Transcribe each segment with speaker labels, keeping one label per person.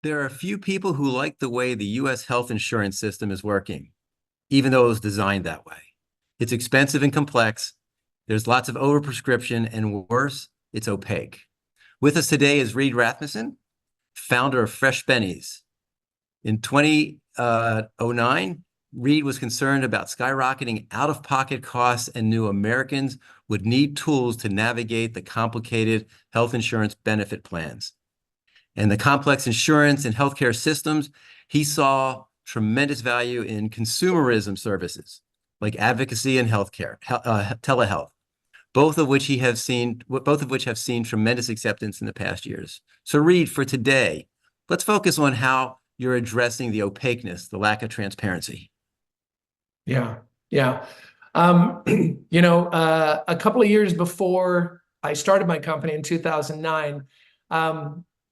Speaker 1: There are a few people who like the way the US health insurance system is working, even though it was designed that way. It's expensive and complex. There's lots of overprescription, and worse, it's opaque. With us today is Reed Rasmussen, founder of Fresh Bennies. In 2009, Reed was concerned about skyrocketing out-of-pocket costs and knew Americans would need tools to navigate the complicated health insurance benefit plans. And the complex insurance and healthcare systems, he saw tremendous value in consumerism services like advocacy and healthcare, telehealth, both of which have seen tremendous acceptance in the past years. So Reed, for today, let's focus on how you're addressing the opaqueness, the lack of transparency.
Speaker 2: Yeah, yeah. A couple of years before I started my company in 2009,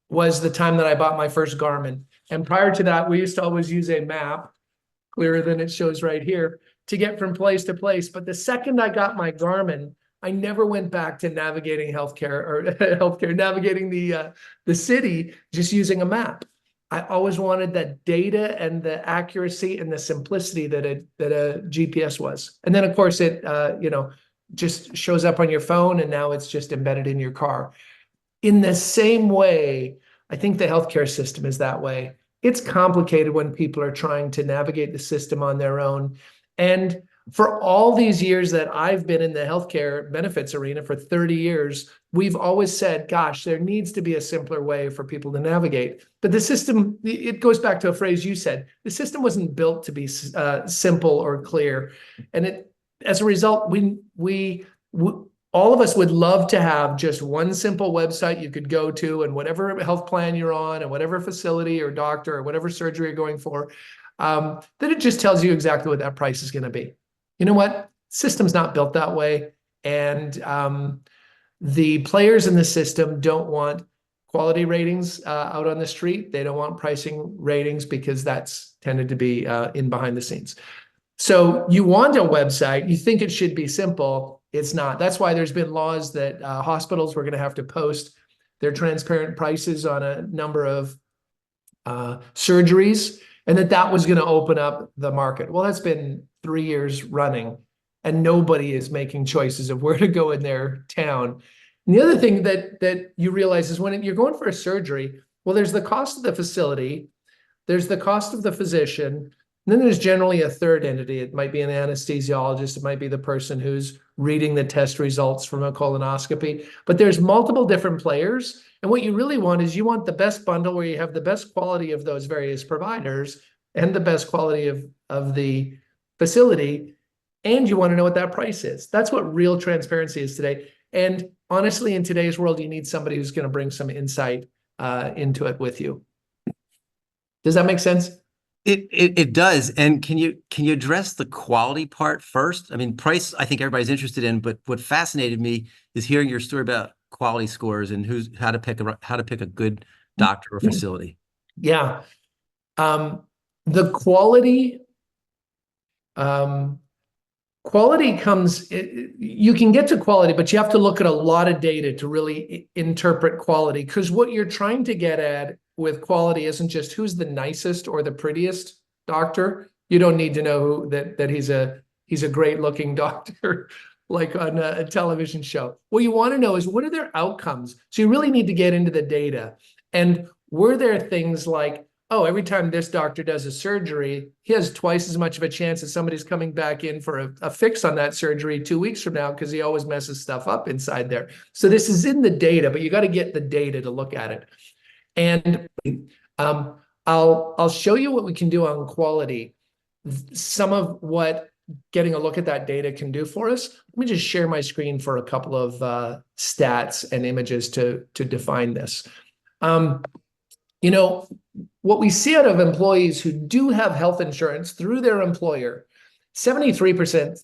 Speaker 2: was the time that I bought my first Garmin. And prior to that, we used to always use a map, clearer than it shows right here, to get from place to place. But the second I got my Garmin, I never went back to navigating navigating the city just using a map. I always wanted that data and the accuracy and the simplicity that a GPS was. And then of course it just shows up on your phone, and now it's just embedded in your car. In the same way, I think the healthcare system is that way. It's complicated when people are trying to navigate the system on their own. And for all these years that I've been in the healthcare benefits arena, for 30 years, we've always said, gosh, there needs to be a simpler way for people to navigate. But the system, it goes back to a phrase you said, the system wasn't built to be simple or clear. And as a result, all of us would love to have just one simple website you could go to, and whatever health plan you're on and whatever facility or doctor or whatever surgery you're going for, that it just tells you exactly what that price is going to be. You know what? System's not built that way. And the players in the system don't want quality ratings out on the street. They don't want pricing ratings, because that's tended to be in behind the scenes. So you want a website, you think it should be simple. It's not. That's why there's been laws that hospitals were going to have to post their transparent prices on a number of surgeries, and that was going to open up the market. Well, that's been 3 years running, and nobody is making choices of where to go in their town. And the other thing that you realize is when you're going for a surgery, well, there's the cost of the facility, there's the cost of the physician, and then there's generally a third entity. It might be an anesthesiologist. It might be the person who's reading the test results from a colonoscopy. But there's multiple different players. And what you really want is you want the best bundle where you have the best quality of those various providers and the best quality of the facility. And you want to know what that price is. That's what real transparency is today. And honestly, in today's world, you need somebody who's going to bring some insight into it with you. Does that make sense?
Speaker 1: It does. And can you address the quality part first? I mean, price, I think everybody's interested in, but what fascinated me is hearing your story about quality scores and how to pick a good doctor or facility.
Speaker 2: Yeah. The quality comes, you can get to quality, but you have to look at a lot of data to really interpret quality, because what you're trying to get at with quality isn't just who's the nicest or the prettiest doctor. You don't need to know that he's a great looking doctor like on a television show. What you want to know is, what are their outcomes? So you really need to get into the data. And were there things like, oh, every time this doctor does a surgery, he has twice as much of a chance that somebody's coming back in for a fix on that surgery 2 weeks from now, because he always messes stuff up inside there. So this is in the data, but you got to get the data to look at it. And I'll show you what we can do on quality, some of what getting a look at that data can do for us. Let me just share my screen for a couple of stats and images to define this. What we see out of employees who do have health insurance through their employer, 73%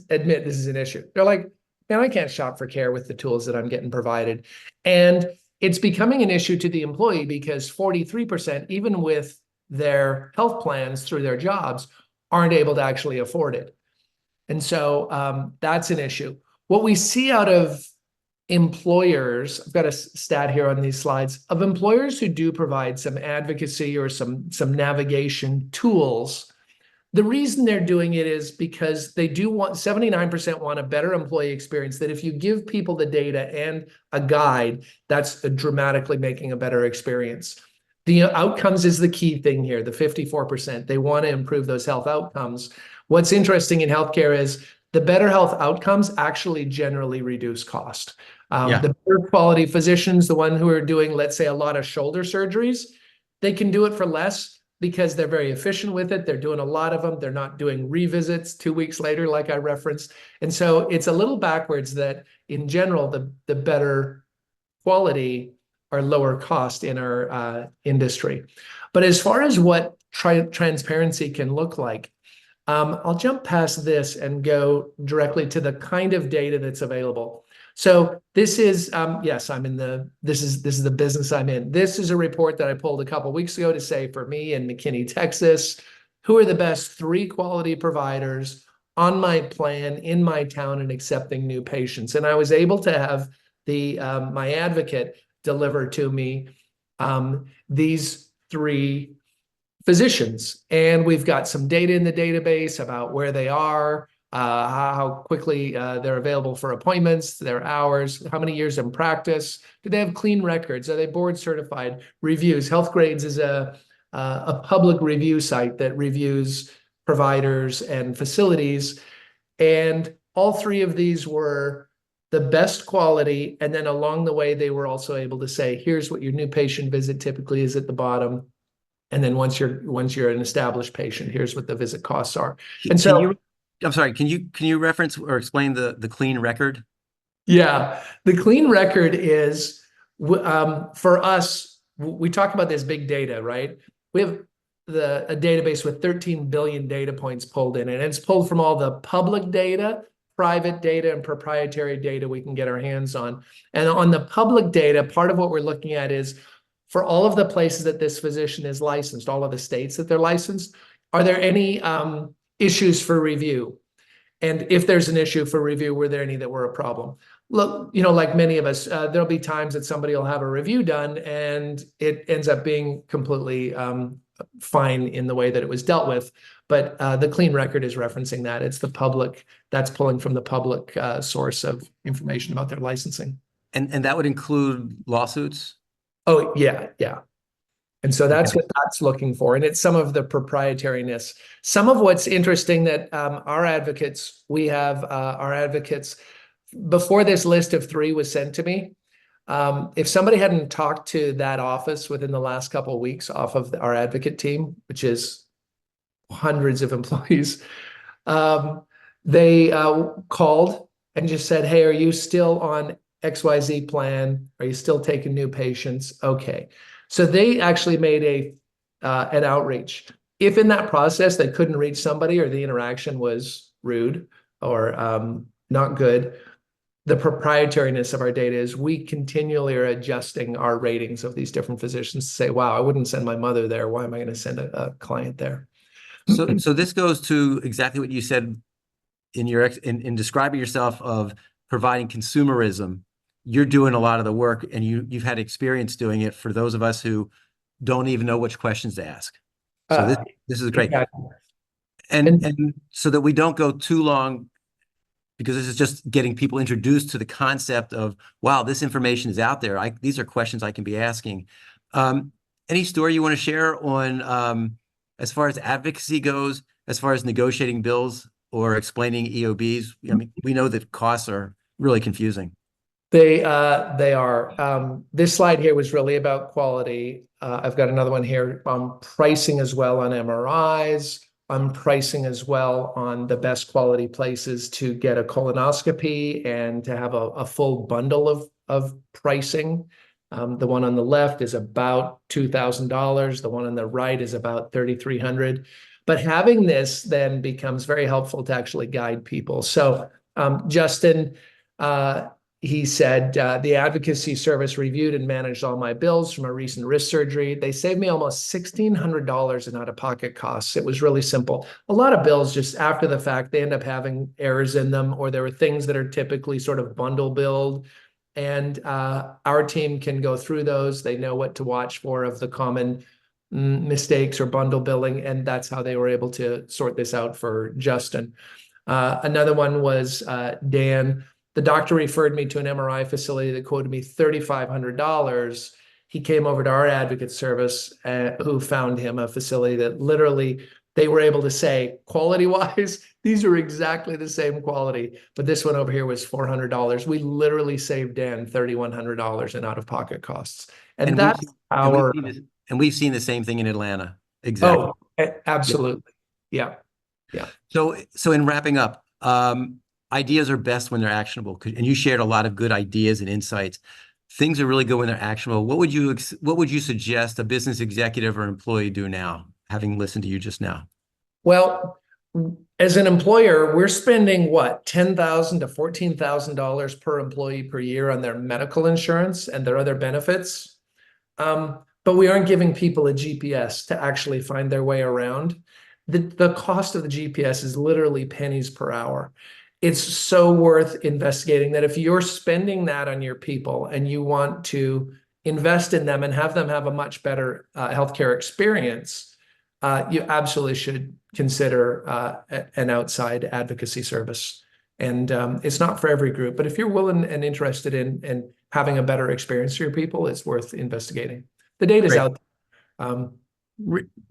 Speaker 2: admit this is an issue. They're like, man, I can't shop for care with the tools that I'm getting provided. And it's becoming an issue to the employee, because 43%, even with their health plans through their jobs, aren't able to actually afford it. And so that's an issue. What we see out of employers, I've got a stat here on these slides, of employers who do provide some advocacy or some navigation tools, the reason they're doing it is because they do want 79% want a better employee experience, that if you give people the data and a guide, that's dramatically making a better experience. The outcomes is the key thing here, the 54%. They want to improve those health outcomes. What's interesting in healthcare is the better health outcomes actually generally reduce cost.
Speaker 1: Yeah.
Speaker 2: The better quality physicians, the one who are doing, let's say, a lot of shoulder surgeries, they can do it for less because they're very efficient with it. They're doing a lot of them. They're not doing revisits 2 weeks later, like I referenced. And so it's a little backwards that in general, the better quality are lower cost in our industry. But as far as what transparency can look like, I'll jump past this and go directly to the kind of data that's available. So this is, yes, this is the business I'm in. This is a report that I pulled a couple of weeks ago to say for me in McKinney, Texas, who are the best 3 quality providers on my plan in my town and accepting new patients. And I was able to have my advocate deliver to me these 3 physicians. And we've got some data in the database about where they are, how quickly they're available for appointments, their hours, how many years in practice, do they have clean records, are they board certified, reviews. Health Grades is a public review site that reviews providers and facilities. And all 3 of these were the best quality. And then along the way, they were also able to say, here's what your new patient visit typically is at the bottom. And then once you're an established patient, here's what the visit costs are. And so,
Speaker 1: I'm sorry, can you reference or explain the clean record?
Speaker 2: yeah, the clean record is for us, we talk about this big data, right? We have a database with 13 billion data points pulled in, and it's pulled from all the public data, private data, and proprietary data we can get our hands on. And on the public data, part of what we're looking at is for all of the places that this physician is licensed, all of the states that they're licensed, are there any issues for review? And if there's an issue for review, were there any that were a problem? Look, like many of us, there'll be times that somebody will have a review done and it ends up being completely fine in the way that it was dealt with. But the clean record is referencing that. It's the public, that's pulling from the public source of information about their licensing.
Speaker 1: And that would include lawsuits?
Speaker 2: Oh, yeah. And so that's what that's looking for. And it's some of the proprietariness. Some of what's interesting that our advocates, we have our advocates, before this list of 3 was sent to me, if somebody hadn't talked to that office within the last couple of weeks off of our advocate team, which is hundreds of employees, they called and just said, hey, are you still on XYZ plan? Are you still taking new patients? Okay. So they actually made an outreach. If in that process they couldn't reach somebody or the interaction was rude or not good, the proprietariness of our data is we continually are adjusting our ratings of these different physicians to say, wow, I wouldn't send my mother there. Why am I going to send a client there?
Speaker 1: So this goes to exactly what you said in describing yourself of providing consumerism. You're doing a lot of the work and you've had experience doing it for those of us who don't even know which questions to ask. So this is great.
Speaker 2: Exactly.
Speaker 1: And so that we don't go too long, because this is just getting people introduced to the concept of, wow, this information is out there. These are questions I can be asking. Any story you want to share on as far as advocacy goes, as far as negotiating bills or explaining EOBs? I mean, we know that costs are really confusing.
Speaker 2: They are. This slide here was really about quality. I've got another one here on pricing as well on MRIs. I'm pricing as well on the best quality places to get a colonoscopy and to have a full bundle of pricing. The one on the left is about $2,000. The one on the right is about $3,300. But having this then becomes very helpful to actually guide people. So Justin, he said, the advocacy service reviewed and managed all my bills from a recent wrist surgery. They saved me almost $1,600 in out-of-pocket costs. It was really simple. A lot of bills just after the fact, they end up having errors in them, or there were things that are typically sort of bundle billed and our team can go through those. They know what to watch for of the common mistakes or bundle billing, and that's how they were able to sort this out for Justin. Another one was Dan. The doctor referred me to an MRI facility that quoted me $3,500. He came over to our advocate service, who found him a facility that literally they were able to say, quality wise, these are exactly the same quality, but this one over here was $400. We literally saved Dan $3,100 in out-of-pocket costs. And
Speaker 1: And we've
Speaker 2: that's
Speaker 1: seen, and we've
Speaker 2: our,
Speaker 1: seen this, and we've seen the same thing in Atlanta. Exactly.
Speaker 2: oh, absolutely. Yeah. Yeah.
Speaker 1: So in wrapping up, ideas are best when they're actionable. And you shared a lot of good ideas and insights. Things are really good when they're actionable. What would you suggest a business executive or employee do now, having listened to you just now?
Speaker 2: Well, as an employer, we're spending what, $10,000 to $14,000 per employee per year on their medical insurance and their other benefits. But we aren't giving people a GPS to actually find their way around. The cost of the GPS is literally pennies per hour. It's so worth investigating that if you're spending that on your people and you want to invest in them and have them have a much better healthcare experience, you absolutely should consider an outside advocacy service. And it's not for every group, but if you're willing and interested in having a better experience for your people, it's worth investigating. The data's
Speaker 1: Great.
Speaker 2: out there.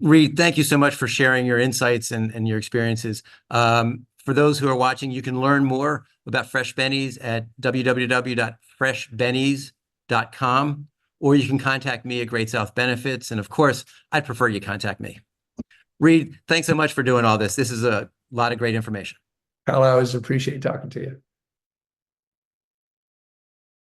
Speaker 1: Reed, thank you so much for sharing your insights and your experiences. For those who are watching, you can learn more about Fresh Bennies at www.freshbennies.com, or you can contact me at Great South Benefits. And of course, I'd prefer you contact me. Reed, thanks so much for doing all this. This is a lot of great information.
Speaker 2: Kyle, I always appreciate talking to you.